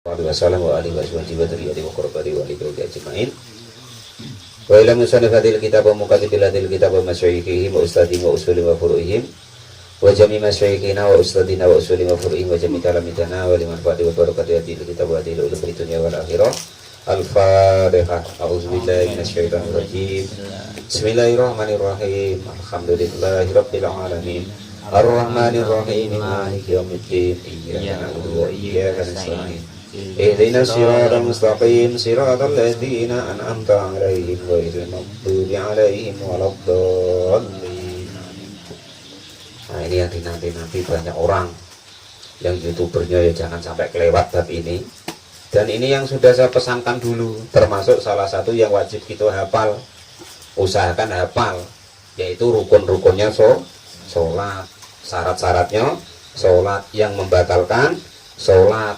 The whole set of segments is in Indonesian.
Wassalamu wa alihi wa sahbihi wa qurrati wa alihi ajma'in. Wa ila musannifil kitab wa muqaddimatil kitab wa masyayikhihi wa ustadihim wa usuli wa furu'ihim wa jami' masyayikhina wa ustadina wa usuli wa furu'ihim wa jami' kalamidana wa liman fa'ati wa barakatihi kitab wa adil ulum dunya wal akhirah. Al-Fatihah. A'udzubillahi minasyaitonir rajim. Bismillahirrahmanirrahim. Alhamdulillahirabbil alamin. Ar-Rahmanir Rahim. Maliki yaumiddin. Iyyaka na'budu wa iyyaka nasta'in. Ihdinas siratal mustaqim, siratal ladzina an'amta 'alaihim ghairil maghdubi 'alaihim waladdallin. Nah, ini yang dinanti-nanti banyak orang yang youtubernya, ya jangan sampai kelewat bab ini. Dan ini yang sudah saya pesankan dulu, termasuk salah satu yang wajib kita hafal, usahakan hafal, yaitu rukun-rukunnya sholat, syarat-syaratnya sholat, yang membatalkan sholat,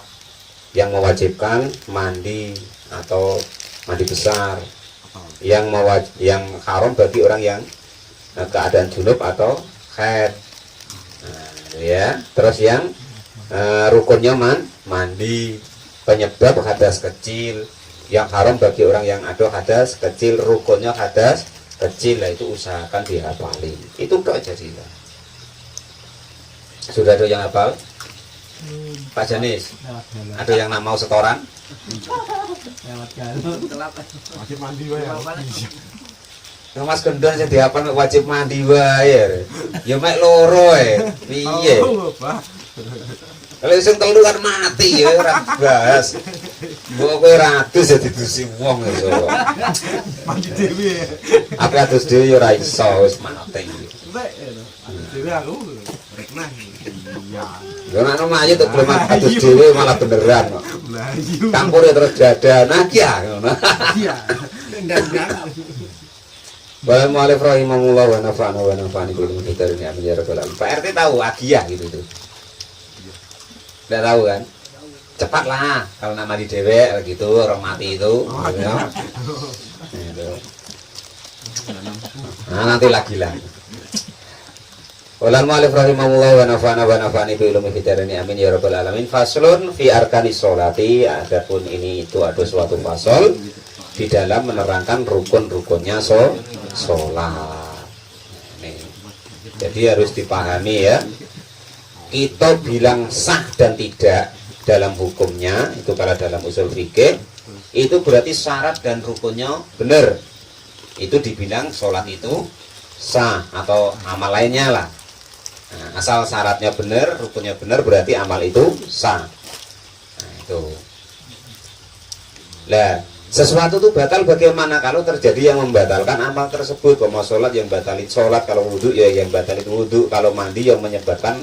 yang mewajibkan mandi atau mandi besar, yang haram bagi orang yang keadaan junub atau haid. Nah, ya, terus yang rukunnya mandi, penyebab hadas kecil, yang haram bagi orang yang ada hadas kecil, rukunnya hadas kecil, lah itu usahakan dihafalin. Itu tok jadi. Sudah ada yang hafal? Pak Janis, ada yang mau setoran? Wajib mandi wae. Ya Mas Gendon sing dihafal wajib mandi wae. Ya mek loro piye? Kalau sing telu kan mati ya ora bahas. Mbok kowe ra adus ya didusi wong iso. Mandi dhewe. Aku adus dhewe ya ora iso, wis mati. Dhewe aku reknah. Iya. Lha nek mayit tuh belum adus dhewe malah beneran kok. Lah iya. Campure terus dadan ya ngono. Iya. Ndang-ndang. Wa mu'alif rahimahullah wa nafa'ana wa nafa'ani bil muhtarin amin ya rabbal alamin. Pak RT tahu agiah gitu tuh. Tidak tahu kan? Cepatlah kalau nama di dewek gitu, orang mati itu. Ya. Nah, nanti lagi lah. Ulama mu'alif rahimahullah wa nafa'ani bi ulumi fitarani amin ya rabbal alamin. Faslun fi arkanis sholati. Adapun ini itu ada suatu fasal di dalam menerangkan rukun-rukunnya sholat. Jadi harus dipahami ya. Kita bilang sah dan tidak dalam hukumnya itu kalau dalam usul fikih itu berarti syarat dan rukunnya benar, itu dibilang sholat itu sah atau amal lainnya lah. Nah, asal syaratnya benar, rukunnya benar, berarti amal itu sah. Nah, itu lah, sesuatu itu batal bagaimana kalau terjadi yang membatalkan amal tersebut. Kalau sholat yang batalin sholat, kalau wudhu ya yang batalin wudhu, kalau mandi yang menyebabkan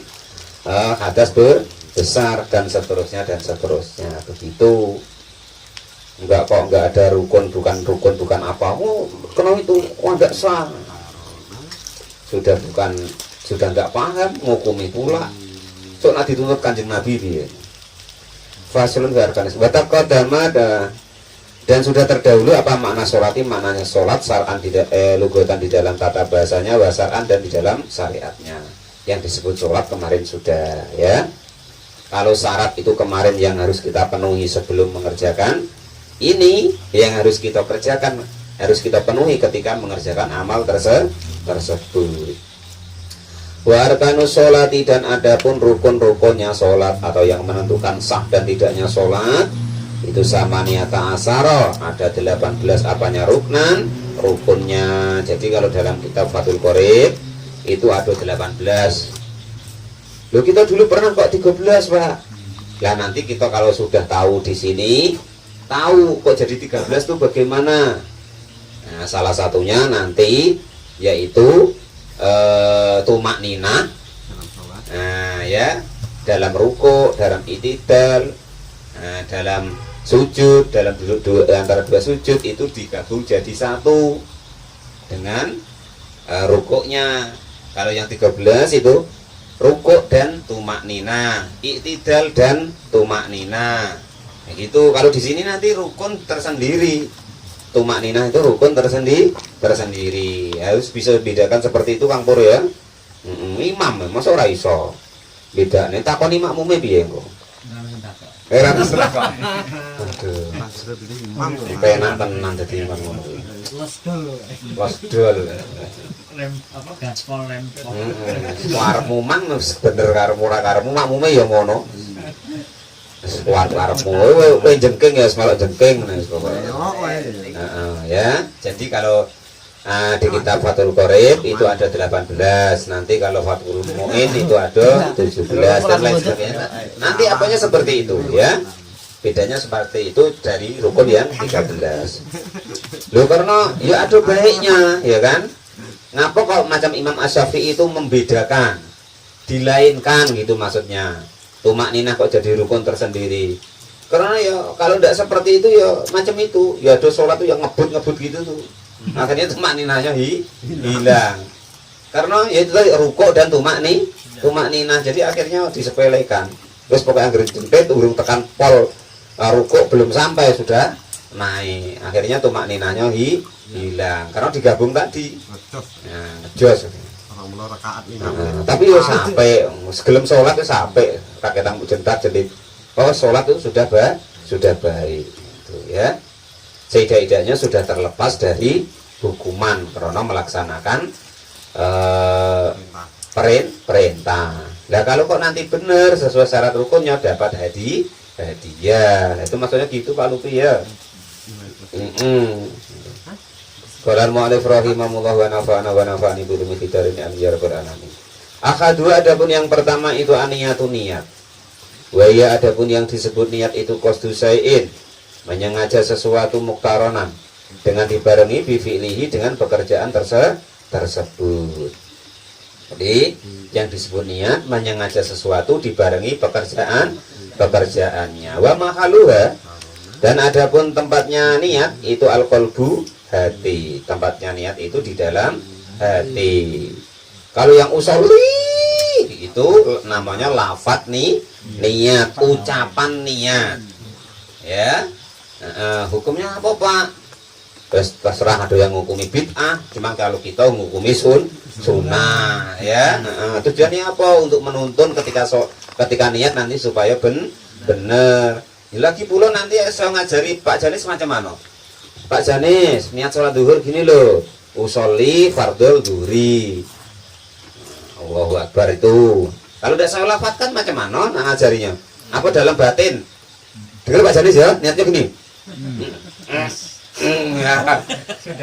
hadas besar dan seterusnya begitu. Enggak ada rukun bukan apa, kenapa itu enggak sah, sudah enggak paham, ngukumi pula soalnya dituntut Kanjeng Nabi dia. Faslun garkanis batal qadama dan sudah terdahulu apa makna sholati, maknanya sholat syar'an lugatan di dalam tata bahasanya, wasar'an dan di dalam syariatnya. Yang disebut sholat kemarin sudah ya. Kalau syarat itu kemarin yang harus kita penuhi sebelum mengerjakan, ini yang harus kita kerjakan, harus kita penuhi ketika mengerjakan amal tersebut. Wa arkanus sholati dan adapun rukun-rukunnya sholat atau yang menentukan sah dan tidaknya sholat itu sama niata asaro, ada 18 apanya rukunnya. Jadi kalau dalam kitab Fathul Qorib itu ada 18. Loh, kita dulu pernah kok 13, Pak. Lah nanti kita kalau sudah tahu di sini, tahu kok jadi 13 itu bagaimana. Nah, salah satunya nanti yaitu tumak nina. Nah, ya, dalam ruku, dalam itidal, dalam sujud, dalam duduk antara dua sujud itu digabung jadi satu dengan rukuknya. Kalau yang 13 itu rukuk dan tumak nina, iktidal dan tumak nina. Begitu. Kalau di sini nanti rukun tersendiri, tumak nina itu rukun tersendiri. Harus bisa bedakan seperti itu Kang Pur ya. Imam, masa ora iso bedane takoni makmume piye engko? Heran mesra kok. Aduh. Imam. Penak tenan dadi imam ngono kuwi. Wasdol. Rem apa gaspol rem. Warmu mang wis bener karo ora karemu makmume ya ngono. Wis kuat karepmu. Kowe jengking ya wis melok jengking wis pokoke. Heeh ya. Jadi kalau di kitab Fathul Qorib itu ada 18, nanti kalau Fathul Mu'in itu ada 17 dan lain sebagainya. Nanti apanya seperti itu ya. Bedanya seperti itu dari rukun yang 13. Loh karena ya ada baiknya ya kan. Ngapa kok macam Imam Asy-Syafi'i itu membedakan, dilainkan gitu maksudnya. Tumak ninah kok jadi rukun tersendiri. Karena ya kalau tidak seperti itu ya macam itu. Ya ada sholat tuh yang ngebut-ngebut gitu tuh. Akhirnya tumak ninahnya hilang. Karena ya itu tadi rukuk dan tumak ninah. Jadi akhirnya disepelekan. Terus pokoknya anggere jempet urung tekan pol rukuk belum sampai sudah naik. Akhirnya tumak ninahnya hilang. Karena digabung tadi. Nah, jos. Tapi yo sampai segelem sholat itu sampai pakai tangguh jentak jadi sholat itu sudah baik itu ya. Seidak-idaknya sudah terlepas dari hukuman karena melaksanakan perintah. Nah kalau kok nanti benar sesuai syarat rukunnya dapat hadiah. Nah, itu maksudnya gitu Pak Lupi ya. Qalan mu'alif rahimahullah wa nafa'ana wa nafa'ani bilumi fidarini amin ya rabbal alamin. Akhadu adapun yang pertama itu aniyatun niat. Wa ya adapun yang disebut niat itu qasdu syai'in, menyengaja sesuatu muktaronan dengan dibarengi bi fi'lihi dengan pekerjaan tersebut. Jadi yang disebut niat menyengaja sesuatu dibarengi pekerjaannya. Wa mahaluha dan adapun tempatnya niat itu al-qalbu hati. Tempatnya niat itu di dalam hati. Kalau yang usolli itu namanya lafat niat, ucapan niat. Ya. Hukumnya apa Pak? Terserah ada yang ngukumi bid'ah, cuma kalau kita ngukumi sunnah ya. Tujuannya apa? Untuk menuntun ketika niat nanti supaya bener. Lagi pula nanti saya ngajari Pak Janis macam mana? Pak Janis, niat sholat duhur gini loh, usolli fardul duhri. Allahu Akbar itu. Kalau tidak saya lafatkan macam mana ngajarinya? Apa dalam batin? Dengar Pak Janis ya, niatnya gini.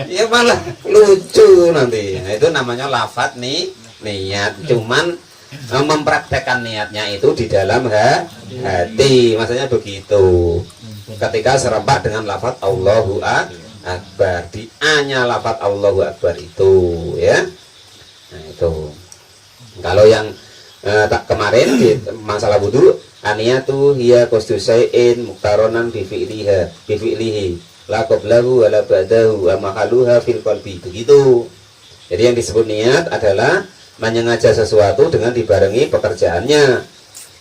Ya malah lucu nanti. Nah, itu namanya lafat niat. Cuman mempraktekkan niatnya itu di dalam hati. Maksudnya begitu. Ketika serempak dengan lafaz Allahu Akbar, di A-nya lafaz Allahu Akbar itu ya. Nah itu. Kalau yang kemarin di masalah wudu, aniyatu hiya qasdu syai'in muqtaronan bi fi'lihi la qablahu wa la ba'dahu wa mahaluha fil qalbi. Begitu. Jadi yang disebut niat adalah menyengaja sesuatu dengan dibarengi pekerjaannya.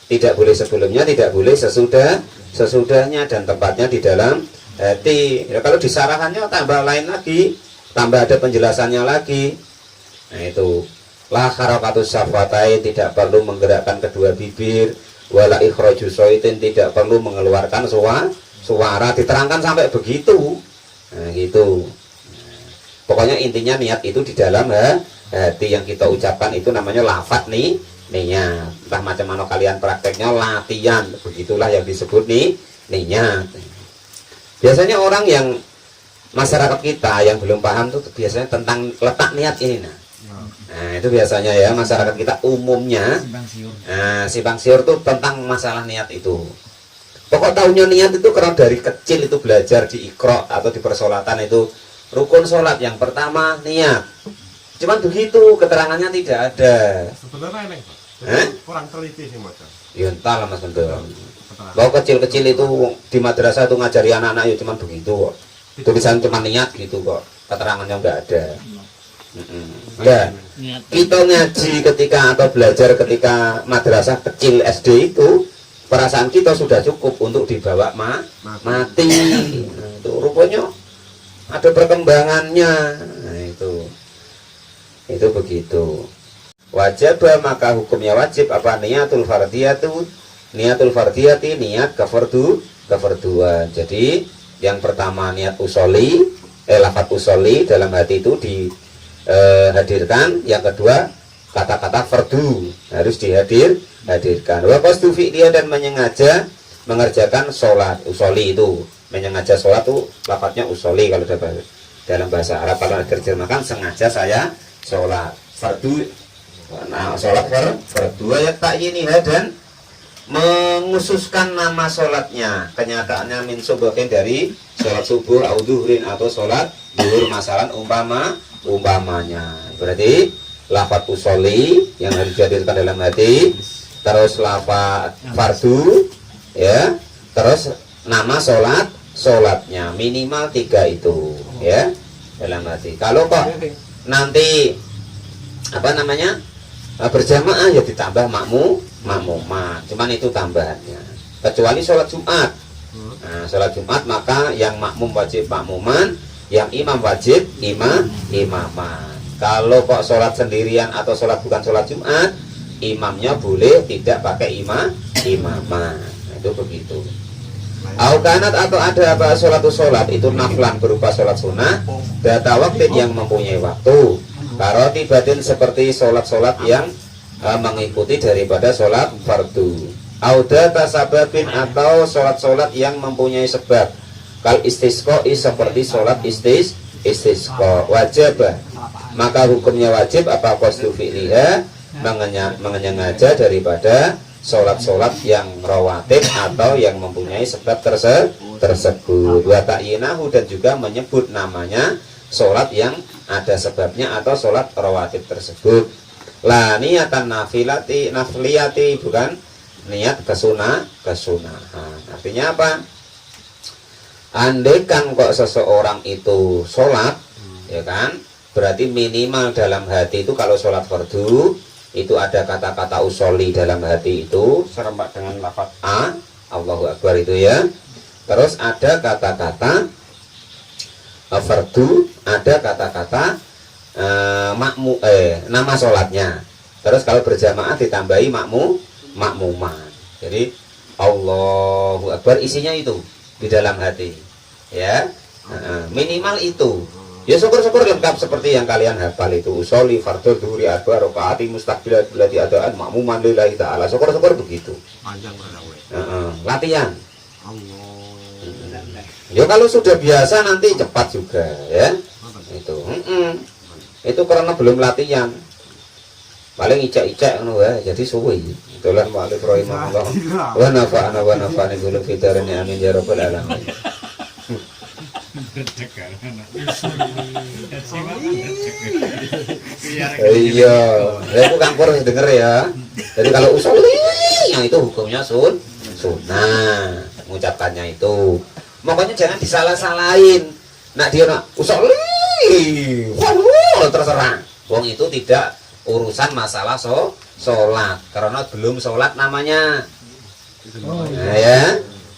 Tidak boleh sebelumnya, tidak boleh sesudahnya, dan tempatnya di dalam hati. Ya, kalau disarahannya tambah lain lagi, tambah ada penjelasannya lagi. Nah itu la harakatus syafatain, tidak perlu menggerakkan kedua bibir, wala ikhraju shaitin, tidak perlu mengeluarkan suara, diterangkan sampai begitu. Nah gitu. Pokoknya intinya niat itu di dalam hati, yang kita ucapkan itu namanya lafaz niat. Entah macam mana kalian prakteknya latihan, begitulah yang disebut niat. Biasanya orang yang masyarakat kita yang belum paham tuh biasanya tentang letak niat ini. Nah itu biasanya ya masyarakat kita umumnya simpang siur tuh tentang masalah niat itu. Pokok tahunya niat itu karena dari kecil itu belajar di Iqra atau di persolatan itu rukun sholat yang pertama niat. Cuman begitu keterangannya tidak ada. Sebenarnya ini kurang teliti sih macam. Ya entah lah Mas Bendel. Kalau kecil-kecil itu di madrasah itu ngajari anak-anak ya cuman begitu kok. Tulisan cuma niat gitu kok. Keterangannya enggak ada. Ya, kita ngaji ketika atau belajar ketika madrasah kecil SD itu perasaan kita sudah cukup untuk dibawa mati. Nah, itu rupanya ada perkembangannya. Nah itu begitu. Wajib maka hukumnya wajib apa niatul fardiyatu, niatul fardiyati, niat kefarduan. Jadi yang pertama niat usoli, lafaz usoli dalam hati itu dihadirkan. Yang kedua kata-kata fardu harus hadirkan. Wa qasdu fi'liyan, dan menyengaja mengerjakan sholat. Usoli itu menyengaja sholat itu lafaznya usoli kalau dalam bahasa Arab. Kalau diterjemahkan sengaja saya sholat fardu. Nah, sholat fardu ya ta'yiniha, dan mengususkan nama sholatnya. Kenyataannya min subuhin, dari sholat subuh au duhrin atau sholat duhur masalan umpamanya. Berarti lafaz usoli yang harus dihadirkan dalam hati, terus lafaz fardu ya, terus nama sholatnya minimal 3 itu ya dalam hati. Kalau kok nanti berjamaah ya ditambah makmumat, cuman itu tambahannya. Kecuali sholat Jumat. Nah, sholat Jumat maka yang makmum wajib makmuman, yang imam wajib imaman. Kalau kok sholat sendirian atau sholat bukan sholat Jumat, imamnya boleh tidak pakai imaman. Nah, itu begitu. Aukanat, atau ada apa sholat itu naflan berupa sholat sunnah, data waktu yang mempunyai waktu. Karotibatin, seperti sholat yang mengikuti daripada sholat fardu. Auda tasababin, atau sholat yang mempunyai sebab. Kal istisqoi, seperti sholat istisqa. Wajib, maka hukumnya wajib apa qasdu fi'liha, menyengaja daripada sholat yang rawatib atau yang mempunyai sebab tersebut. Wa ta'yinahu, dan juga menyebut namanya sholat yang ada sebabnya atau sholat rawatib tersebut. La niatan nafliyati, bukan niat kesunahan. Artinya apa? Andaikan kok seseorang itu sholat, ya kan, berarti minimal dalam hati itu kalau sholat fardu itu ada kata-kata usoli dalam hati itu serempak dengan lafaz Allahu Akbar itu ya. Terus ada kata-kata fardu, ada kata-kata nama sholatnya. Terus kalau berjamaah ditambahi makmuman. Jadi Allahu Akbar isinya itu di dalam hati ya. Minimal itu. Ya syukur-syukur lengkap seperti yang kalian hafal itu. Usoli fardhu dhuhri arba rakaati mustaqbilat bilati adaan makmuman lillahi ta'ala. Syukur-syukur begitu. Panjang berawal. Latihan. Allah. Ya kalau sudah biasa nanti cepat juga ya. Itu. Itu karena belum latihan. Paling icek-icek ngono wae jadi suwi. Dolan ma'alif rahimahullah. Wa nafa'ana wa nafa'ani bil fitarani amin ya rabbal alamin. Iya, itu Kangkur denger ya. Jadi kalau usoli yang itu hukumnya sunnah, mengucapkannya itu. Makanya jangan disalah-salahin. Nak dia nak usoli, terserah. Wong itu tidak urusan masalah sholat, karena belum sholat namanya. Nah, ya.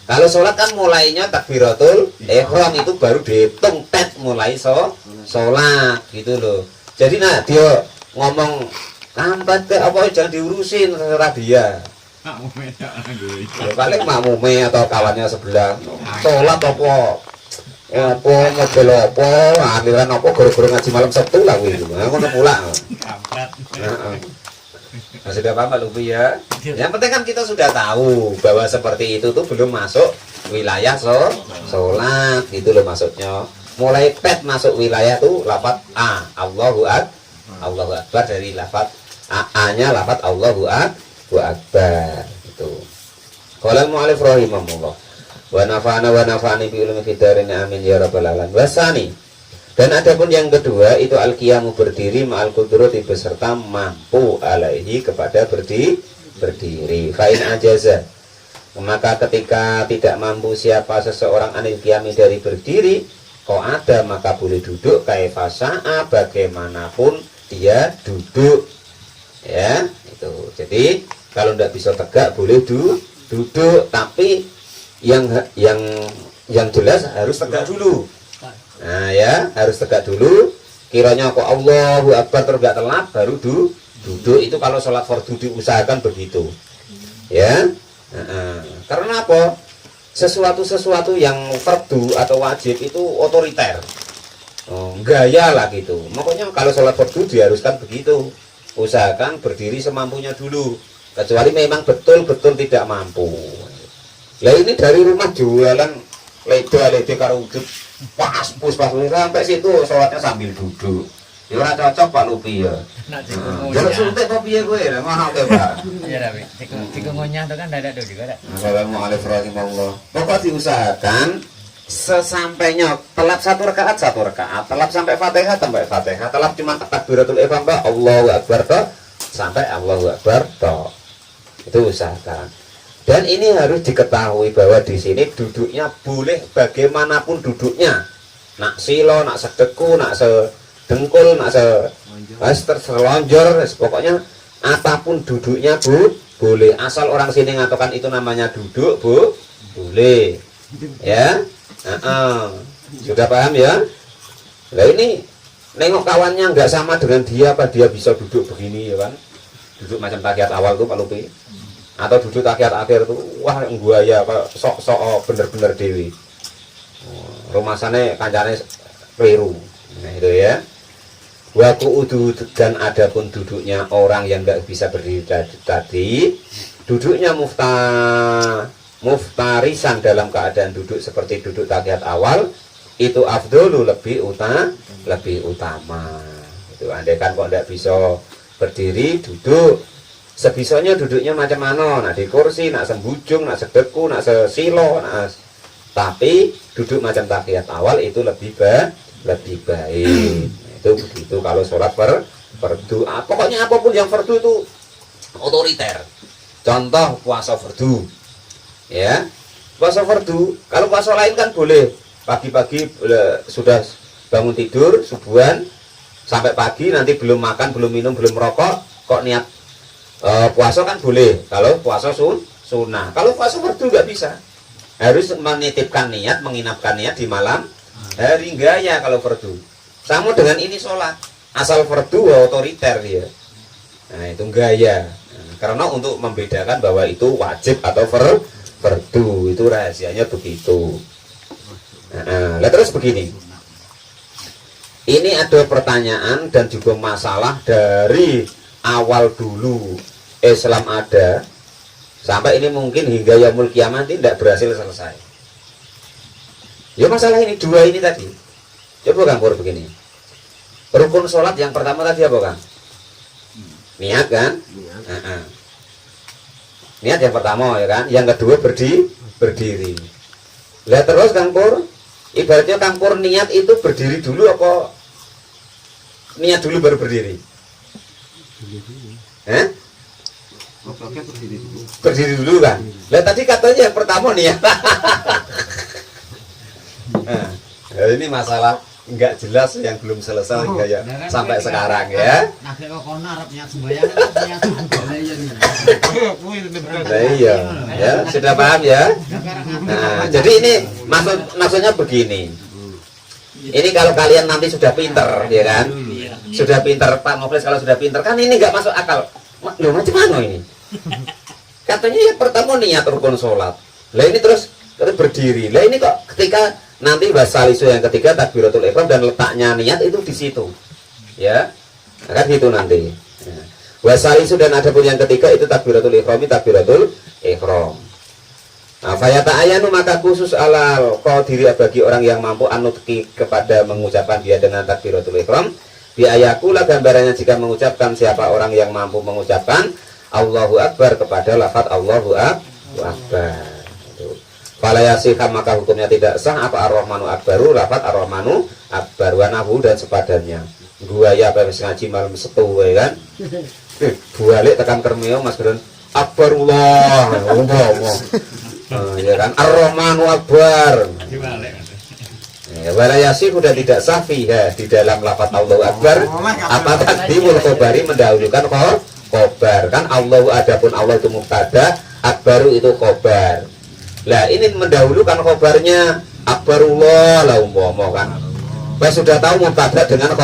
Kalau sholat kan mulainya takbiratul ihram, itu baru dihitung tet mulai sholat gitu loh. Jadi nah dia ngomong lambat kayak apa jangan diurusin, terserah dia. Ya, paling makmume atau kawannya sebelah sholat apa apa ngobel apa aliran apa guru-guru ngaji malam Sabtu lah gitu. Nah, ngono pula. Nah, sudah paham Pak Lupi ya. Yang penting kan kita sudah tahu bahwa seperti itu tuh belum masuk wilayah sholat gitu loh maksudnya. Mulai pet masuk wilayah tuh lafaz Allahu Akbar, dari lafaz A-nya lafaz Allahu Akbar itu. Qala al-mu'allif rahimahullah wa nafa'ana wa nafa'ani bi ulumi fidarin amin ya rabbal alamin. Wasani, dan adapun yang kedua itu al-qiyamu, berdiri ma'al qudrati, beserta mampu alaihi, kepada berdiri. Fa'in ajaza, maka ketika tidak mampu siapa seseorang anil qiyami, dari berdiri, kok ada maka boleh duduk kaifasa'a, bagaimanapun dia duduk ya itu. Jadi kalau tidak bisa tegak boleh duduk, tapi yang jelas harus tegak dulu. Nah ya, harus tegak dulu. Kiranya kok Allahu Akbar terus gak telap baru duduk. Itu kalau sholat fardu diusahakan begitu. Ya. Karena apa? Sesuatu yang fardu atau wajib itu otoriter. Gaya lah gitu. Makanya kalau sholat fardu diharuskan begitu. Usahakan berdiri semampunya dulu. Kecuali memang betul-betul tidak mampu. Lah ini dari rumah jualan leda karo udut pas sampai situ sholatnya sambil duduk. Ya ora cocok Pak Lupi ya. Nak Jangan suntik kok piye kowe lah mahal kowe Pak. Iya tapi ngonya itu kan dadak tuh juga dak. Assalamualaikum warahmatullahi wabarakatuh. Pokoknya diusahakan sesampainya telat satu rakaat, telat sampai Fatihah, telat cuma takbiratul ihram Allahu Akbar toh, sampai Allahu Akbar toh. Itu usahakan. Dan ini harus diketahui bahwa di sini duduknya boleh bagaimanapun duduknya. Nak silo, nak sedeku, nak sedengkul, nak selonjor, pokoknya apapun duduknya boleh. Asal orang sini ngatakan itu namanya duduk boleh. Ya. Sudah paham ya? Nah ini nengok kawannya nggak sama dengan dia, apa dia bisa duduk begini ya kan? Duduk macam tahiyat awal tuh Pak Lupi, atau duduk tahiyat akhir tuh, wah ya apa sok bener-bener dewi. Rumah sana kancane keliru. Nah itu ya. Waku udu, dan adapun duduknya orang yang nggak bisa berdiri tadi, duduknya muftarisan dalam keadaan duduk seperti duduk tahiyat awal, itu afdolu lebih utama. Itu andai kan kok tidak bisa berdiri duduk, sebisanya duduknya macam mana, nak di kursi, nak sembujung, nak sedeku, nak sesilo, tapi duduk macam tahiyat awal itu lebih baik. Itu begitu kalau sholat fardu. Pokoknya apapun yang fardu itu otoriter. Contoh puasa fardu. Ya, puasa fardu. Kalau puasa lain kan boleh pagi-pagi sudah bangun tidur subuhan sampai pagi, nanti belum makan, belum minum, belum merokok, kok niat puasa kan boleh. Kalau puasa sunnah. Kalau puasa fardu nggak bisa, harus menitipkan niat, menginapkan niat di malam hari gaya kalau fardu. Sama dengan ini sholat, asal fardu otoriter dia. Nah itu gaya. Karena untuk membedakan bahwa itu wajib atau fardu, itu rahasianya begitu. Nah, terus begini, ini ada pertanyaan dan juga masalah dari awal dulu Islam ada sampai ini mungkin hingga yaumul kiamat tidak berhasil selesai. Ya masalah ini dua ini tadi. Coba Kang Pur begini, rukun sholat yang pertama tadi apa Kang? Niat kan? Niat yang pertama ya kan, yang kedua berdiri. Lihat terus Kang Pur, ibaratnya Kang Pur niat itu berdiri dulu apa niat dulu baru berdiri? Berdiri dulu kan? Lihat tadi katanya yang pertama niat. Nah, ini masalah nggak jelas yang belum selesai hingga ya sampai sekarang ya. Nah, iya, ya sudah paham ya. Nah, jadi ini maksudnya begini. Ini kalau kalian nanti sudah pinter, ya kan? Sudah pinter Pak Mofles, kalau sudah pinter kan ini nggak masuk akal. Loh macam mana ini? Katanya yang pertama niat rukun sholat. Lah ini terus berdiri. Lah ini kok ketika nanti wasalisu yang ketiga takbiratul ihram dan letaknya niat itu di situ. Ya. Kan gitu nanti. Ya. Wasalisu dan adapun yang ketiga itu takbiratul ihram. Nah, fayata ayanu maka khusus alal qadiri bagi orang yang mampu anutki kepada mengucapkan dia dengan takbiratul ihram. Biayakula gambarannya jika mengucapkan siapa orang yang mampu mengucapkan Allahu Akbar kepada lafaz Allahu Akbar. Fala yasihha maka hukumnya tidak sah apa ar-Rahmanu Akbaru, lafaz ar-Rahmanu Akbar wa nahu dan sepadannya. Gua ya apa wis ngaji malam setu kan. Balik tekan kermeo Mas Bron. Akbarullah. Ya kan ar-Rahmanu Akbar. Ya, wala yasih sudah tidak sah fiha di dalam lafaz Allahu Akbar apa taqdimul khabari mendahulukan khobar kan. Allahu adapun Allah itu mubtada, Akbaru itu khobar. Lah ini mendahulukan khobarnya Akbarullah lah umpama kan. Sudah tahu mubtada dengan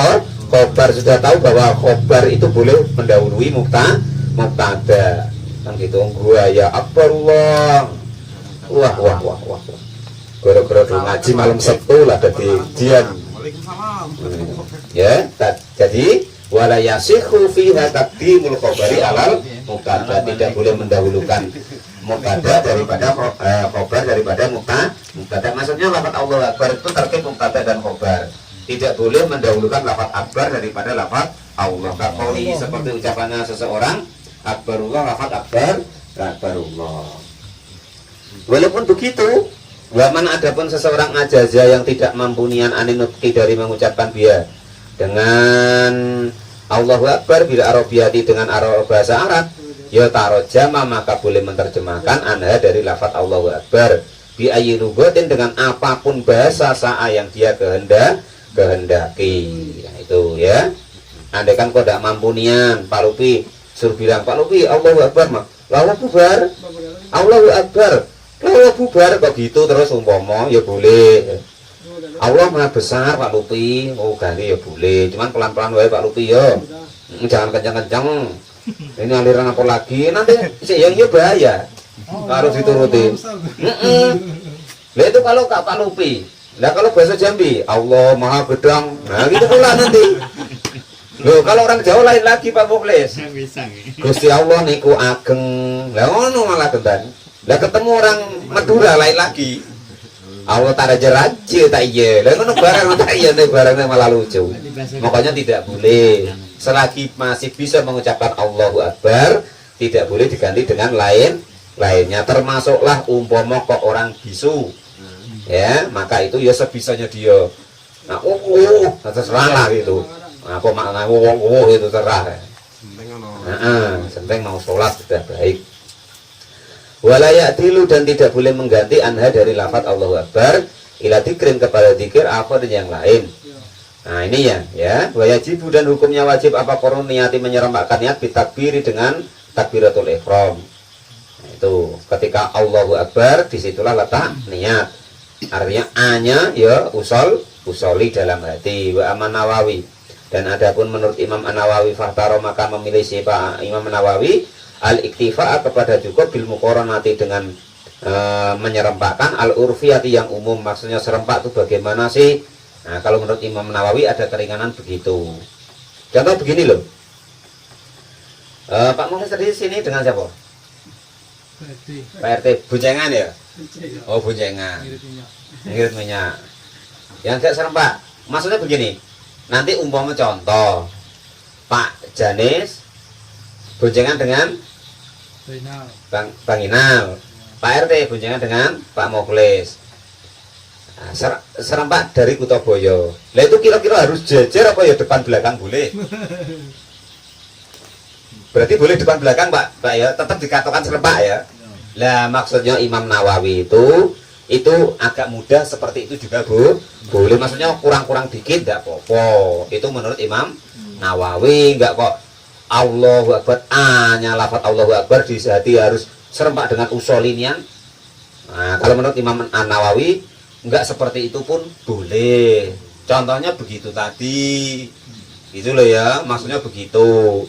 khobar, sudah tahu bahwa khobar itu boleh mendahului mubtada. kan gitu gua ya akbarullah wah gara-gara ngaji malam Sabtu lah jadi jian. Waalaikumsalam. Ya, jadi wala yasikhu fiha taqdimul khabari alal mubtada, tidak boleh mendahulukan mubtada daripada khabar daripada mubtada. Maksudnya lafaz Allahu Akbar itu terkait mubtada dan khabar. Tidak boleh mendahulukan lafaz akbar daripada lafaz Allah. Kaqauli seperti ucapannya seseorang akbarullah, lafaz akbar akbarullah. Walaupun begitu, waman adapun seseorang ajaza yang tidak mampu nian aninutki dari mengucapkan dia dengan Allahu Akbar bila Arabiyati dengan bahasa Arab, ya tarojama maka boleh menerjemahkan anha dari lafaz Allahu Akbar bi ayyi lugatin dengan apapun bahasa sa'a yang dia kehendaki. Nah, itu ya. Andai kan kau tidak mampu nian, Pak Lupi suruh bilang, Pak Lupi Allahu Akbar mah, Allahu Akbar, Allahu Akbar, Allahu Akbar kok gitu terus umpama ya boleh. Allah Maha Besar Pak Lupi, oh ganti ya boleh, cuman pelan-pelan wae Pak Lupi ya, jangan kencang-kencang. Ini aliran apa lagi nanti yang ya bahaya, harus diturutin. Lah itu kalau Kak Pak Lupi, lah kalau bahasa Jambi, Allah Maha Gedang, nah gitu pula nanti. Loh kalau orang Jawa lain lagi Pak Muklis, Gusti Allah niku ageng, lah ngono malah gendan. Lah ketemu orang Madura lain lagi. Allah tak raja tak iya, lalu barang tak iya, barangnya malah lucu. Makanya tidak boleh. Selagi masih bisa mengucapkan Allahu Akbar, tidak boleh diganti dengan lainnya. Termasuklah umpama kok orang bisu, ya maka itu ya sebisanya dia. Nah, terserah lah gitu. Apa makna itu terserah. Penting mau sholat sudah baik. Walayak dilu dan tidak boleh mengganti anha dari lafaz Allahu Akbar ila dikrim kepada dikir apa dan yang lain. Nah ini ya wajibu dan hukumnya wajib apa korun niati menyerempakkan niat bitakbiri dengan takbiratul ihram. Nah, itu ketika Allahu Akbar disitulah letak niat. Artinya A-nya ya usoli dalam hati. Wa Aman Nawawi, dan adapun menurut Imam An-Nawawi fahtaro maka memilih siapa Imam An-Nawawi al-iktifa kepada cukup bil muqaranati dengan menyerempakkan al-urfiyati yang umum. Maksudnya serempak itu bagaimana sih? Nah, kalau menurut Imam Nawawi ada keringanan begitu. Contoh begini loh. Pak Mukhlis tadi sini dengan siapa? Pak RT boncengan ya? Oh boncengan. Ngirit minyak. Yang enggak serempak. Maksudnya begini. Nanti umpama contoh Pak Janis boncengan dengan Bang Inal, Pak RT boncengan dengan Pak Mukhlis. Nah, serempak dari Kutoboyo. Lah itu kira-kira harus jejer apa ya depan belakang boleh? Berarti boleh depan belakang Pak ya, tetap dikatakan serempak ya. Lah maksudnya Imam Nawawi itu agak mudah seperti itu juga boleh. Maksudnya kurang-kurang dikit enggak apa-apa. Itu menurut Imam Nawawi, enggak kok Allahu Akbar A-nya lafaz Allahu Akbar di hati harus serempak dengan usolinian. Nah, kalau menurut Imam An-Nawawi enggak seperti itu pun boleh. Contohnya begitu tadi. Itu loh ya, maksudnya begitu.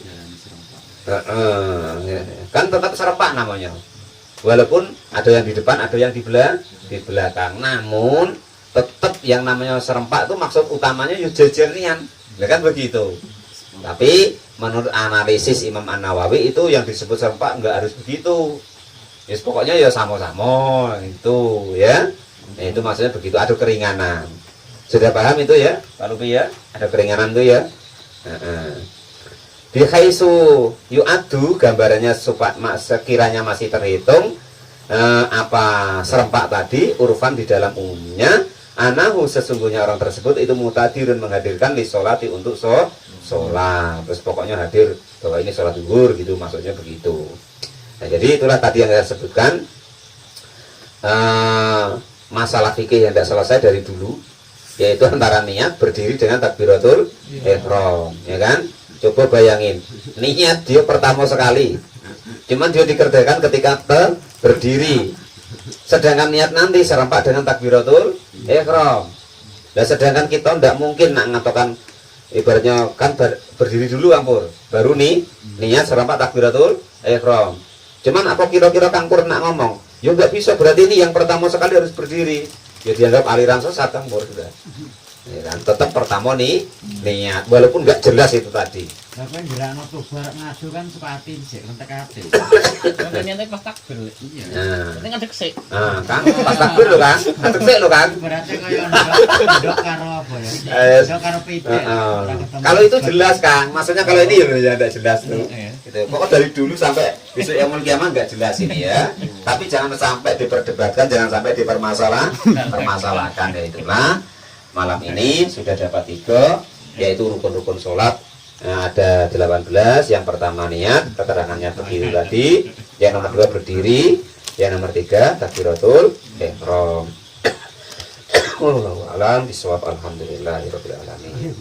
Kan tetap serempak namanya. Walaupun ada yang di depan, ada yang di belakang. Namun tetap yang namanya serempak itu maksud utamanya ya jejer-nian. Ya kan begitu. Tapi menurut analisis Imam An-Nawawi itu yang disebut serempak enggak harus begitu. Ya pokoknya ya sama-sama itu ya. Nah, itu maksudnya begitu, ada keringanan. Sudah paham itu ya Pak Lupi ya? Ada keringanan itu ya. Di khaisu yu'addu gambarannya supaya sekiranya masih terhitung apa serempak tadi urfan di dalam umumnya anahu sesungguhnya orang tersebut itu mutadirun menghadirkan li sholati untuk sholat. Terus pokoknya hadir bahwa ini sholat zuhur gitu, maksudnya begitu. Nah, jadi itulah tadi yang saya sebutkan masalah fikih yang tidak selesai dari dulu, yaitu antara niat berdiri dengan takbiratul ihram, ya kan? Coba bayangin, niat dia pertama sekali, cuman dia dikerjakan ketika berdiri. Sedangkan niat nanti serempak dengan takbiratul ihram. Nah, sedangkan kita tidak mungkin nak ngatokan ibaratnya kan berdiri dulu ampur, baru nih niat serempak takbiratul ihram. Cuman apa kira-kira Kang Pur nak ngomong? Ya nggak bisa, berarti ini yang pertama sekali harus berdiri. Ya dianggap aliran sesat Kang Pur sudah. Ya kan? Tetap pertama nih niat, walaupun nggak jelas itu tadi. Tapi jerakno tuh barek ngadu kan sepati sik entek kabeh. Kan niate pas takbir. Iya. Nah, Penting ngadeg sik. Kang pas takbir lo kan, ngadeg sik lo kan. Berarti kaya ndok karo apa ya? Ndok karo pite. Kalau itu jelas Kang, maksudnya kalau ini ya tidak jelas tuh. Iya. Gitu. Pokok dari dulu sampai besok yang kiamat nggak jelas ini ya. Tapi jangan sampai diperdebatkan, jangan sampai dipermasalahkan ya itulah. Malam ini sudah dapat 3, yaitu rukun-rukun sholat. Nah, ada 18. Yang pertama niat, keterangannya berdiri tadi. Yang nomor 2 berdiri. Yang nomor 3 takbiratul ihram. Wallahu a'lam bishawab. Alhamdulillahirabbil alamin.